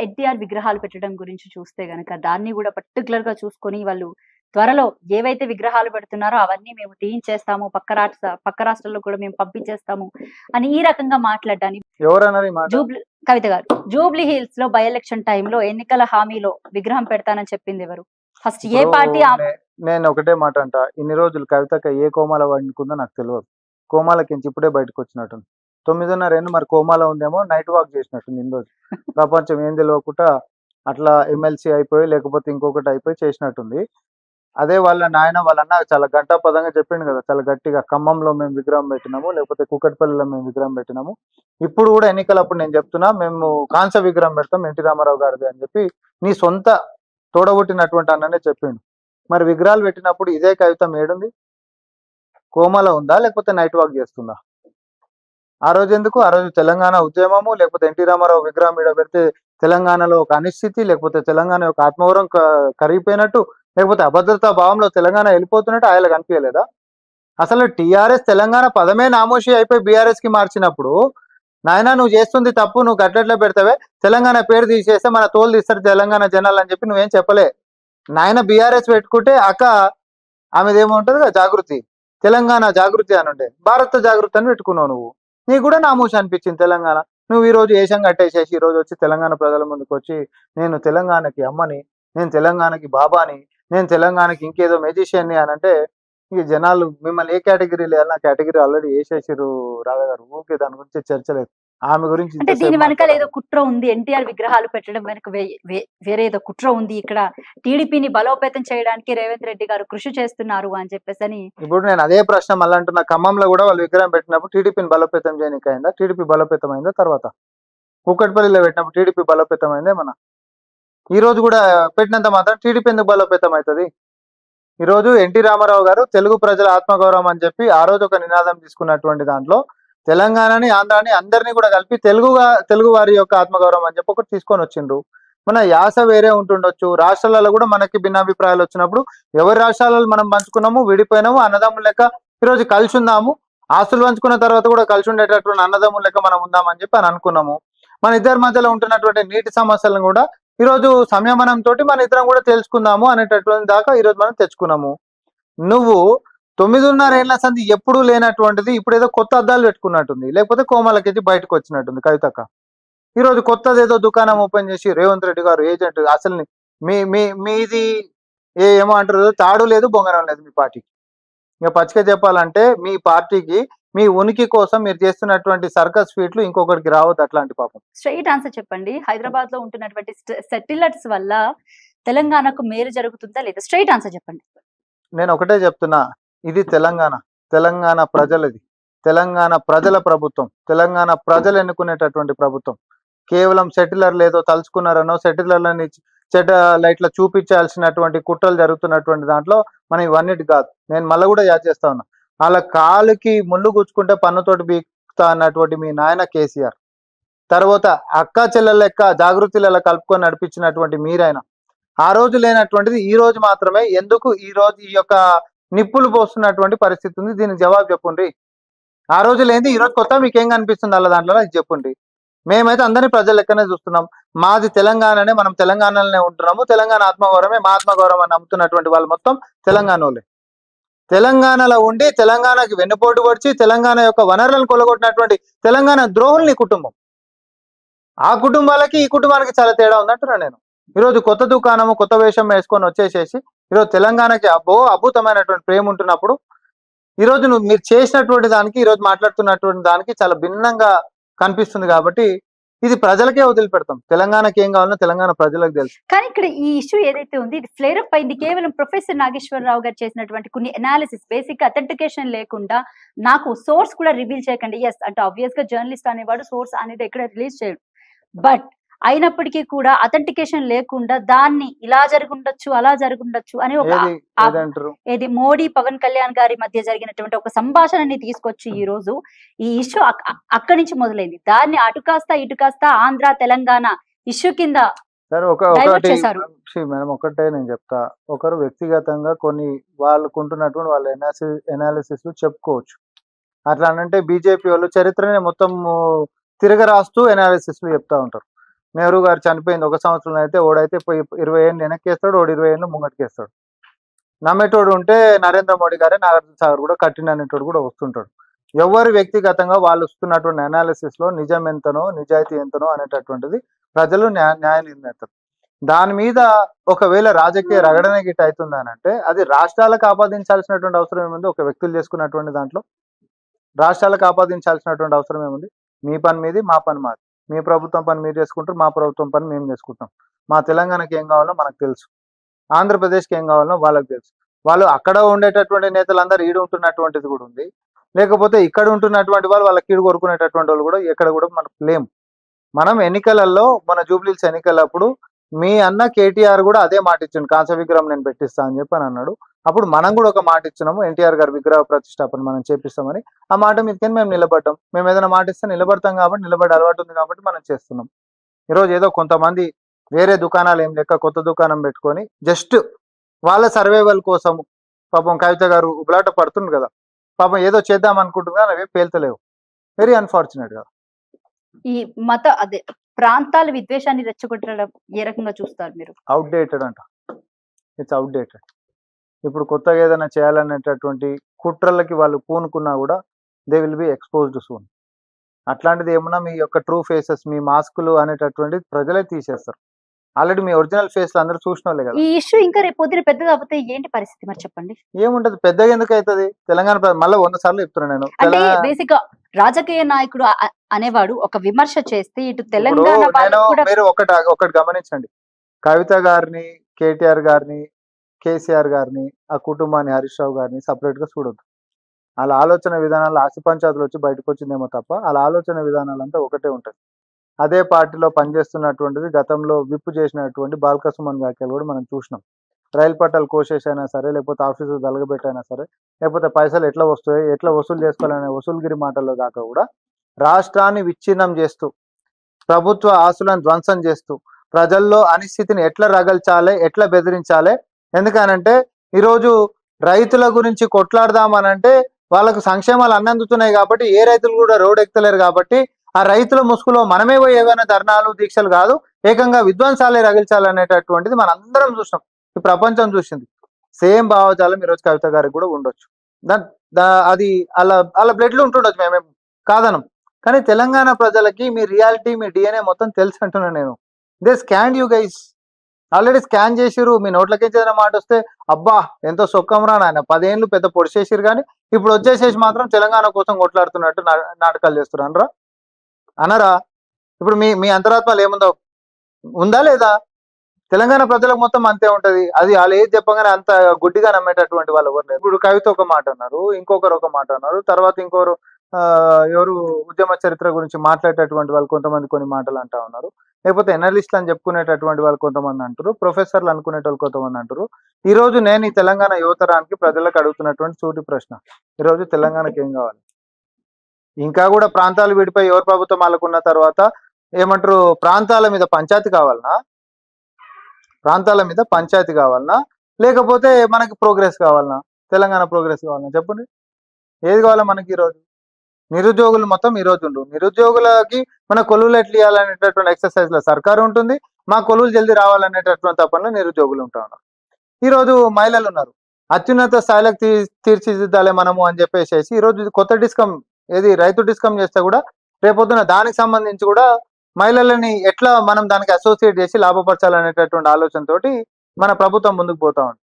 ఎన్టీఆర్ విగ్రహాలు పెట్టడం గురించి చూస్తే గనక దాన్ని కూడా పర్టికులర్ గా చూసుకొని వాళ్ళు త్వరలో ఏవైతే విగ్రహాలు పెడుతున్నారో అవన్నీ మేము తీయించేస్తాము, పక్క రాష్ట్రాల్లో కూడా మేము పంపించేస్తాము అని ఈ రకంగా మాట్లాడడానికి కవిత గారు జూబ్లీ హిల్స్ లో బై ఎలక్షన్ టైంలో ఎన్నికల హామీలో విగ్రహం పెడతానని చెప్పింది ఎవరు? ఫస్ట్ ఏ పార్టీ? నేను ఒకటే మాట అంట, ఇన్ని రోజులు కవితక ఏ కోమాల వండుకుందో నాకు తెలియదు. కోమాలకించి ఇప్పుడే బయటకు వచ్చినట్టుంది. 9:30 ఏళ్ళు మరి కోమాలో ఉందేమో, నైట్ వాక్ చేసినట్టుంది ఇన్ని రోజు. ప్రపంచం ఏం తెలియకుండా అట్లా ఎమ్మెల్సీ అయిపోయి లేకపోతే ఇంకొకటి అయిపోయి చేసినట్టుంది. అదే వాళ్ళ నాయన వాళ్ళ అన్న చాలా గంటాపదంగా చెప్పిండు కదా, చాలా గట్టిగా, ఖమ్మంలో మేము విగ్రహం పెట్టినాము, లేకపోతే కుకట్పల్లిలో మేము విగ్రహం పెట్టినాము. ఇప్పుడు కూడా ఎన్నికలప్పుడు నేను చెప్తున్నా, మేము కాంస విగ్రహం పెడతాం ఎన్టీ రామారావు గారిది అని చెప్పి నీ సొంత తోడగొట్టినటువంటి అన్ననే చెప్పిండు. మరి విగ్రహాలు పెట్టినప్పుడు ఇదే కవిత ఏడుంది? కోమలో ఉందా లేకపోతే నైట్ వాక్ చేస్తుందా? ఆ రోజు ఎందుకు? ఆ రోజు తెలంగాణ ఉద్యమము, లేకపోతే ఎన్టీ రామారావు విగ్రహం మీద పెడితే తెలంగాణలో ఒక అనిశ్చితి, లేకపోతే తెలంగాణ యొక్క ఆత్మగౌరవం కరిగిపోయినట్టు, లేకపోతే అభద్రతా భావంలో తెలంగాణ వెళ్ళిపోతున్నట్టు ఆయన కనిపించలేదా? అసలు టీఆర్ఎస్ తెలంగాణ పదమే నామోషి అయిపోయి బీఆర్ఎస్ కి మార్చినప్పుడు, నాయన నువ్వు చేస్తుంది తప్పు, నువ్వు గట్లెట్లా పెడతావే, తెలంగాణ పేరు తీసేస్తే మన తోలు తీస్తారు తెలంగాణ జనాలు అని చెప్పి నువ్వేం చెప్పలే. నాయన బీఆర్ఎస్ పెట్టుకుంటే అక్క ఆమెదేముంటది కదా, జాగృతి, తెలంగాణ జాగృతి అని ఉండే, భారత జాగృతి అని పెట్టుకున్నావు నువ్వు. నీకు కూడా నామోషి అనిపించింది తెలంగాణ. నువ్వు ఈ రోజు ఏషం కట్టేసేసి ఈ రోజు వచ్చి తెలంగాణ ప్రజల ముందుకు వచ్చి నేను తెలంగాణకి అమ్మని, నేను తెలంగాణకి బాబాని, నేను తెలంగాణకి ఇంకేదో మెజిషియన్ని అని అంటే, ఈ జనాలు మిమ్మల్ని ఏ కేటగిరీలో వేయాలి? కేటగిరీ ఆల్రెడీ వేసేసారు రాధా గారు. ఊరికే దాని గురించి చర్చ లేదు. ఆమె గురించి అంటే దీని వెనకాల ఏదో కుట్ర ఉంది, ఎన్టీఆర్ విగ్రహాలు పెట్టడం వెనక వేరే ఏదో కుట్ర ఉంది, ఇక్కడ టీడీపీని బలోపేతం చేయడానికి రేవంత్ రెడ్డి గారు కృషి చేస్తున్నారు అని చెప్పేసి. ఇప్పుడు నేను అదే ప్రశ్న మళ్ళీ అంటున్నా, ఖమ్మంలో కూడా వాళ్ళు విగ్రహం పెట్టినప్పుడు టీడీపీని బలోపేతం చేయడానికి అయిందా? టీడీపీ బలోపేతం అయిందా? తర్వాత కూకట్పల్లిలో పెట్టినప్పుడు టీడీపీ బలోపేతం అయిందే మన? ఈ రోజు కూడా పెట్టినంత మాత్రం టీడీపీ ఎందుకు బలోపేతం అవుతుంది? ఈ రోజు ఎన్టీ రామారావు గారు తెలుగు ప్రజల ఆత్మగౌరవం అని చెప్పి ఆ రోజు ఒక నినాదం తీసుకున్నటువంటి దాంట్లో తెలంగాణని, ఆంధ్రాని అందరినీ కూడా కలిపి తెలుగు వారి యొక్క ఆత్మగౌరవం అని చెప్పి ఒకటి తీసుకొని వచ్చిండ్రు. మన యాస వేరే ఉంటుండొచ్చు, రాష్ట్రాలలో కూడా మనకి భిన్నాభిప్రాయాలు వచ్చినప్పుడు ఎవరి రాష్ట్రాలలో మనం పంచుకున్నాము, విడిపోయినాము, అన్నదమ్ముల లెక్క ఈరోజు కలిసి ఉందాము, ఆస్తులు పంచుకున్న తర్వాత కూడా కలిసి ఉండేటటువంటి అన్నదమ్ముల లెక్క మనం ఉందామని చెప్పి అని అనుకున్నాము. మన ఇద్దరి మధ్యలో ఉంటున్నటువంటి నీటి సమస్యలను కూడా ఈరోజు సంయమనంతో మన ఇద్దరం కూడా తెలుసుకుందాము అనేటటువంటి దాకా ఈరోజు మనం తెచ్చుకున్నాము. నువ్వు 9:30 ఏళ్ల సంధి ఎప్పుడూ లేనటువంటిది ఇప్పుడు ఏదో కొత్త అద్దాలు పెట్టుకున్నట్టుంది, లేకపోతే కోమలకెళ్ళి బయటకు వచ్చినట్టుంది కవితక్క. ఈరోజు కొత్తది ఏదో దుకాణం ఓపెన్ చేసి రేవంత్ రెడ్డి గారు ఏజెంట్, అసలు మీది ఏమో అంటారు, తాడు లేదు బొంగరం లేదు మీ పార్టీకి. ఇంకా పచ్చిగా చెప్పాలంటే మీ పార్టీకి మీ ఉనికి కోసం మీరు చేస్తున్నటువంటి సర్కస్ ఫీట్లు ఇంకొకరికి రావద్దు అట్లాంటి పాపం. స్ట్రైట్ ఆన్సర్ చెప్పండి. హైదరాబాద్ లో ఉంటున్నటువంటి సెటిలర్స్ వల్ల తెలంగాణకు మేలు జరుగుతుందా లేదా? స్ట్రైట్ ఆన్సర్ చెప్పండి. నేను ఒకటే చెప్తున్నా, ఇది తెలంగాణ ప్రజలది, తెలంగాణ ప్రజల ప్రభుత్వం, తెలంగాణ ప్రజలు ఎన్నుకునేటటువంటి ప్రభుత్వం. కేవలం సెటిలర్లు ఏదో తలుచుకున్నారనో, సెటిలర్లని లైట్ల చూపించాల్సినటువంటి కుట్రలు జరుగుతున్నటువంటి దాంట్లో మనం ఇవన్నిటి కాదు. నేను మళ్ళీ కూడా యాద్ చేస్తా ఉన్నా, వాళ్ళ కాలుకి ముళ్ళు గుచ్చుకుంటే పన్నుతోటి బీక్తా అన్నటువంటి మీ నాయన కేసీఆర్, తర్వాత అక్క చెల్లెల లెక్క జాగృతిలలో కలుపుకొని నడిపించినటువంటి మీరైనా, ఆ రోజు లేనటువంటిది ఈ రోజు మాత్రమే ఎందుకు ఈ రోజు ఈ యొక్క నిప్పులు పోస్తున్నటువంటి పరిస్థితి ఉంది? దీనికి జవాబు చెప్పుండ్రి. ఆ రోజు లేనిది ఈ రోజు కొత్త మీకేం కనిపిస్తుంది అలా దాంట్లో అది చెప్పుండ్రి. మేమైతే అందరినీ ప్రజల లెక్కనే చూస్తున్నాం. మాది తెలంగాణనే, మనం తెలంగాణలోనే ఉంటున్నాము, తెలంగాణ ఆత్మగౌరవమే మా ఆత్మగౌరవం అని నమ్ముతున్నటువంటి వాళ్ళు మొత్తం తెలంగాణ వాళ్ళే. తెలంగాణలో ఉండి తెలంగాణకి వెన్నుపోటు పొడిచి తెలంగాణ యొక్క వనరులను కొలగొట్టినటువంటి తెలంగాణ ద్రోహుల్ని కుటుంబం, ఆ కుటుంబాలకి ఈ కుటుంబానికి చాలా తేడా ఉందంటున్నా నేను. ఈరోజు కొత్త దుకాణము, కొత్త వేషం వేసుకొని వచ్చేసేసి ఈరోజు తెలంగాణకి అద్భుతమైనటువంటి ప్రేమ ఉంటున్నప్పుడు ఈరోజు మీరు చేసినటువంటి దానికి, ఈరోజు మాట్లాడుతున్నటువంటి దానికి చాలా భిన్నంగా కనిపిస్తుంది. కాబట్టి ఇది ప్రజలకే వదిలిపెడతాం. తెలంగాణకి ఏం కావాలో తెలంగాణ ప్రజలకు తెలుసు. కానీ ఇక్కడ ఈ ఇష్యూ ఏదైతే ఉంది ఇది ఫ్లేర్ అప్ అయింది కేవలం ప్రొఫెసర్ నాగేశ్వరరావు గారు చేసినటువంటి కొన్ని అనాలిసిస్, బేసిక్ అథెంటికేషన్ లేకుండా, నాకు సోర్స్ కూడా రివీల్ చేయకండి. ఎస్ అంటే ఆబ్వియస్ గా జర్నలిస్ట్ అనేవాడు సోర్స్ అనేది ఎక్కడ రిలీజ్ చేయడు, బట్ అయినప్పటికీ కూడా అథెంటికేషన్ లేకుండా దాన్ని ఇలా జరుగుండొచ్చు, అలా జరుగుండొచ్చు అని ఒక ఏది మోడీ పవన్ కళ్యాణ్ గారి మధ్య జరిగినటువంటి ఒక సంభాషణని తీసుకొచ్చి ఈ రోజు ఈ ఇష్యూ అక్కడి నుంచి మొదలైంది. దాన్ని అటు కాస్త ఇటు కాస్త ఆంధ్ర తెలంగాణ ఇష్యూ కింద చేశారు. మేడం ఒకటే నేను చెప్తా, ఒకరు వ్యక్తిగతంగా కొన్ని వాళ్ళకుంటున్నటువంటి వాళ్ళ ఎనాలిసిస్ చెప్పుకోవచ్చు. అట్లా అంటే బీజేపీ వాళ్ళు చరిత్రని మొత్తం తిరగరాస్తూ ఎనాలిసిస్లు చెప్తా ఉంటారు. నెహ్రూ గారు చనిపోయింది 1 సంవత్సరంలో అయితే ఓడైతే పోయి 20 ఏళ్ళు వెనక్కేస్తాడు, ఓడు 20 ఏళ్ళు ముంగటికేస్తాడు. నమ్మేటోడు ఉంటే నరేంద్ర మోడీ గారే నాగార్జున సాగర్ కూడా కట్టిండనేటోడు కూడా వస్తుంటాడు. ఎవరు వ్యక్తిగతంగా వాళ్ళు వస్తున్నటువంటి అనాలిసిస్ లో నిజం ఎంతనో నిజాయితీ ఎంతనో అనేటటువంటిది ప్రజలు న్యాయ నిర్ణేతలు. దాని మీద ఒకవేళ రాజకీయ రగడనే గిట్ట అవుతుంది అని అంటే అది రాష్ట్రాలకు ఆపాదించాల్సినటువంటి అవసరం ఏముంది? ఒక వ్యక్తులు చేసుకున్నటువంటి దాంట్లో రాష్ట్రాలకు ఆపాదించాల్సినటువంటి అవసరం ఏముంది? మీ పని మీది, మా పని మాది. మీ ప్రభుత్వం పని మీరు చేసుకుంటారు, మా ప్రభుత్వం పని మేము చేసుకుంటాం. మా తెలంగాణకి ఏం కావాలో మనకు తెలుసు, ఆంధ్రప్రదేశ్కి ఏం కావాలో వాళ్ళకి తెలుసు. వాళ్ళు అక్కడ ఉండేటటువంటి నేతలందరూ ఈడు ఉంటున్నటువంటిది కూడా ఉంది. లేకపోతే ఇక్కడ ఉంటున్నటువంటి వాళ్ళ కీడు కోరుకునేటటువంటి వాళ్ళు కూడా ఎక్కడ కూడా మనకు లేము. మనం ఎన్నికలలో మన జూబ్లీహిల్స్ ఎన్నికలప్పుడు మీ అన్న కేటీఆర్ కూడా అదే మాట ఇచ్చిండు, కాంస విగ్రహం నేను పెట్టిస్తా అని చెప్పి అని అన్నాడు. అప్పుడు మనం కూడా ఒక మాట ఇచ్చినాము, ఎన్టీఆర్ గారి విగ్రహ ప్రతిష్టాపన మనం చేపిస్తామని. ఆ మాట మీదకి మేము నిలబడ్డాం. మేము ఏదైనా మాట ఇస్తే నిలబడతాం కాబట్టి, నిలబడే అలవాటు ఉంది కాబట్టి మనం చేస్తున్నాం. ఈరోజు ఏదో కొంతమంది వేరే దుకాణాలు ఏం లెక్క కొత్త దుకాణం పెట్టుకొని జస్ట్ వాళ్ళ సర్వైవల్ కోసము పాపం కవిత గారు ఉబలాట పడుతుంది కదా, పాపం ఏదో చేద్దాం అనుకుంటున్నా అవి పేల్తలేవు. వెరీ అన్ఫార్చునేట్ గా. ఈ అదే ప్రాంతాల విద్వేషాన్ని రెచ్చగొట్టడం ఏ రకంగా చూస్తారు మీరు? అవుట్డేటెడ్ అంట, ఇట్స్ అవుట్డేటెడ్. ఇప్పుడు కొత్తగా ఏదైనా చేయాలనేటటువంటి కుట్రలకి వాళ్ళు పూనుకున్నా కూడా they will be exposed soon. అట్లాంటిది ఏమన్నా మీ యొక్క ట్రూ ఫేసెస్, మీ మాస్కులు అనేటటువంటి ప్రజలే తీసేస్తారు. ఆల్రెడీ మీ ఒరిజినల్ ఫేస్ అందరూ చూసిన వాళ్ళే కదా. ఈ ఇష్యూ ఇంకా రేపు పొద్దున పెద్దగా అవుతే ఏంటి పరిస్థితి మరి చెప్పండి? ఏముంటది పెద్దగా ఎందుకు అవుతుంది? తెలంగాణ మళ్ళీ 100 సార్లు చెప్తున్నా నేను. అంటే బేసిక్ గా రాజకీయ నాయకుడు అనేవాడు ఒక విమర్శ చేస్తే ఇటు ఇప్పుడు తెలంగాణ నేను వాళ్ళు కూడా మీరు ఒకటి గమనించండి, కవిత గారిని, కేటీఆర్ గారిని, కేసీఆర్ గారిని, ఆ కుటుంబాన్ని, హరీష్ రావు గారిని సపరేట్ గా చూడొద్దు. వాళ్ళ ఆలోచన విధానాలు ఆసి పంచాయతీలు వచ్చి బయటకు వచ్చిందేమో తప్ప వాళ్ళ ఆలోచన విధానాలంతా ఒకటే ఉంటుంది. అదే పార్టీలో పనిచేస్తున్నటువంటిది గతంలో విప్పు చేసినటువంటి బాల్క సుమన్ వ్యాఖ్యలు కూడా మనం చూసినాం. రైలు పట్టాలు కోసేసైనా సరే, లేకపోతే ఆఫీసు దలగబెట్టైనా సరే, లేకపోతే పైసలు ఎట్లా వస్తాయి, ఎట్లా వసూలు చేసుకోవాలనే వసూలుగిరి మాటల్లో దాకా కూడా రాష్ట్రాన్ని విచ్ఛిన్నం చేస్తూ, ప్రభుత్వ ఆస్తులను ధ్వంసం చేస్తూ, ప్రజల్లో అనిశ్చితిని ఎట్లా రగల్చాలి, ఎట్లా బెదిరించాలి. ఎందుకనంటే ఈరోజు రైతుల గురించి కొట్లాడదామనంటే వాళ్ళకు సంక్షేమాలు అన్నందుతున్నాయి కాబట్టి ఏ రైతులు కూడా రోడ్ ఎక్కుతలేరు కాబట్టి ఆ రైతుల ముసుగులో మనమే పోయి ఏవైనా ధర్నాలు దీక్షలు కాదు ఏకంగా విధ్వంసాలే రగిల్చాలనేటటువంటిది మనం అందరం చూసినాం, ఈ ప్రపంచం చూసింది. సేమ్ భావజాలం ఈరోజు కవిత గారికి కూడా ఉండొచ్చు. అది అలా బ్లడ్లు ఉంటుండొచ్చు, మేమేం కాదనం. కానీ తెలంగాణ ప్రజలకి మీ రియాలిటీ, మీ డిఎన్ఏ మొత్తం తెలుసు అంటున్నాను నేను. They scan you guys, already scan చేసిరు. మీ నోట్లకి ఏదైనా మాట వస్తే అబ్బా ఎంతో సొక్కం రా నాయన, 10 ఏళ్ళు పెద్ద పొడిచేసిరు, కానీ ఇప్పుడు వచ్చేసేసి మాత్రం తెలంగాణ కోసం కొట్లాడుతున్నట్టు నాటకాలు చేస్తున్నారు రా అనరా? ఇప్పుడు మీ అంతరాత్మలు ఏముందో ఉందా లేదా? తెలంగాణ ప్రజలకు మొత్తం అంతే ఉంటది. అది వాళ్ళు ఏది చెప్పగానే అంత గుడ్డిగా నమ్మేటటువంటి వాళ్ళు ఎవరు లేరు. ఇప్పుడు కవిత ఒక మాట అన్నారు, ఇంకొకరు ఒక మాట అన్నారు, తర్వాత ఇంకొకరు ఎవరు ఉద్యమ చరిత్ర గురించి మాట్లాడేటటువంటి వాళ్ళు కొంతమంది కొన్ని మాటలు అంటా ఉన్నారు, లేకపోతే ఎనలిస్ట్లు అని చెప్పుకునేటటువంటి వాళ్ళు కొంతమంది అంటారు, ప్రొఫెసర్లు అనుకునేటోళ్ళు కొంతమంది అంటారు. ఈ రోజు నేను ఈ తెలంగాణ యువతరానికి ప్రజలకు అడుగుతున్నటువంటి సూటి ప్రశ్న, ఈరోజు తెలంగాణకి ఏం కావాలి? ఇంకా కూడా ప్రాంతాలు విడిపోయి ఎవరు ప్రభుత్వం వాళ్ళకున్న తర్వాత ఏమంటారు, ప్రాంతాల మీద పంచాయతీ కావాలనా? ప్రాంతాల మీద పంచాయతీ కావాలనా, లేకపోతే మనకి ప్రోగ్రెస్ కావాలనా? తెలంగాణ ప్రోగ్రెస్ కావాలనా? చెప్పండి, ఏది కావాలా మనకి? ఈరోజు నిరుద్యోగులు మొత్తం ఈరోజు ఉండు, నిరుద్యోగులకి మన కొలువులు ఎట్లు ఇవ్వాలనేటటువంటి ఎక్సర్సైజ్ లో సర్కారు ఉంటుంది, మా కొలువులు జల్దీ రావాలనేటటువంటి తప్పనలో నిరుద్యోగులు ఉంటా ఉన్నారు. ఈరోజు మహిళలు ఉన్నారు, అత్యున్నత స్థాయిలకు తీర్చిదిద్దాలి మనము అని చెప్పేసి ఈరోజు కొత్త డిస్కమ్ ఏది రైతు డిస్కమ్ చేస్తే కూడా రేపొద్దున దానికి సంబంధించి కూడా మహిళలని ఎట్లా మనం దానికి అసోసియేట్ చేసి లాభపరచాలనేటటువంటి ఆలోచనతోటి మన ప్రభుత్వం ముందుకు పోతా ఉంది.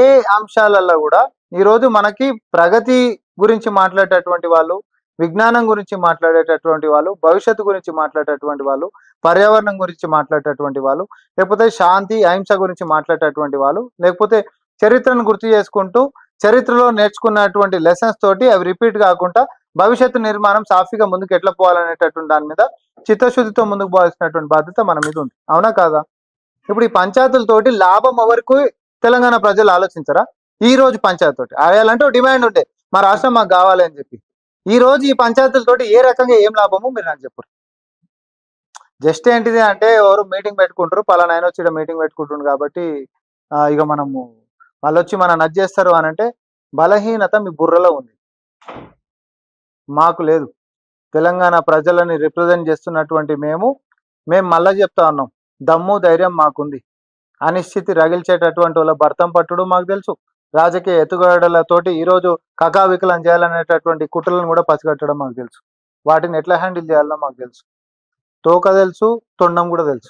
ఏ అంశాలలో కూడా ఈరోజు మనకి ప్రగతి గురించి మాట్లాడేటటువంటి వాళ్ళు, విజ్ఞానం గురించి మాట్లాడేటటువంటి వాళ్ళు, భవిష్యత్తు గురించి మాట్లాడేటటువంటి వాళ్ళు, పర్యావరణం గురించి మాట్లాడేటటువంటి వాళ్ళు, లేకపోతే శాంతి అహింస గురించి మాట్లాడేటటువంటి వాళ్ళు, లేకపోతే చరిత్రను గుర్తు చేసుకుంటూ చరిత్రలో నేర్చుకున్నటువంటి లెసన్స్ తోటి అవి రిపీట్ కాకుండా భవిష్యత్తు నిర్మాణం సాఫీగా ముందుకు ఎట్లా పోవాలనేటటువంటి దాని మీద చిత్తశుద్ధితో ముందుకు పోవాల్సినటువంటి బాధ్యత మన మీద ఉంది, అవునా కాదా? ఇప్పుడు ఈ పంచాయతీలతోటి లాభం ఎవరికి తెలంగాణ ప్రజలు ఆలోచించరా? ఈ రోజు పంచాయతీతోటి ఆయాలంటే డిమాండ్ ఉండే మా రాష్ట్రం మాకు కావాలి అని చెప్పి, ఈ రోజు ఈ పంచాయతీలతోటి ఏ రకంగా ఏం లాభమో మీరు నాకు చెప్పరు. జస్ట్ ఏంటిది అంటే ఎవరు మీటింగ్ పెట్టుకుంటారు, పలానా ఆయన వచ్చి మీటింగ్ పెట్టుకుంటుండ్రు కాబట్టి ఇక మనము వాళ్ళు వచ్చి మనం నచ్చేస్తారు అని అంటే బలహీనత మీ బుర్రలో ఉంది. మాకు లేదు. తెలంగాణ ప్రజలని రిప్రజెంట్ చేస్తున్నటువంటి మేము మళ్ళా చెప్తా ఉన్నాం, దమ్ము ధైర్యం మాకుంది. అనిశ్చితి రగిల్చేటటువంటి వాళ్ళ భర్తం పట్టుడు మాకు తెలుసు. రాజకీయ ఎత్తుగడలతోటి ఈరోజు కకావికలం చేయాలనేటటువంటి కుట్రలను కూడా పసిగట్టడం మాకు తెలుసు. వాటిని ఎట్లా హ్యాండిల్ చేయాలనో మాకు తెలుసు. తోక తెలుసు, తొండం కూడా తెలుసు.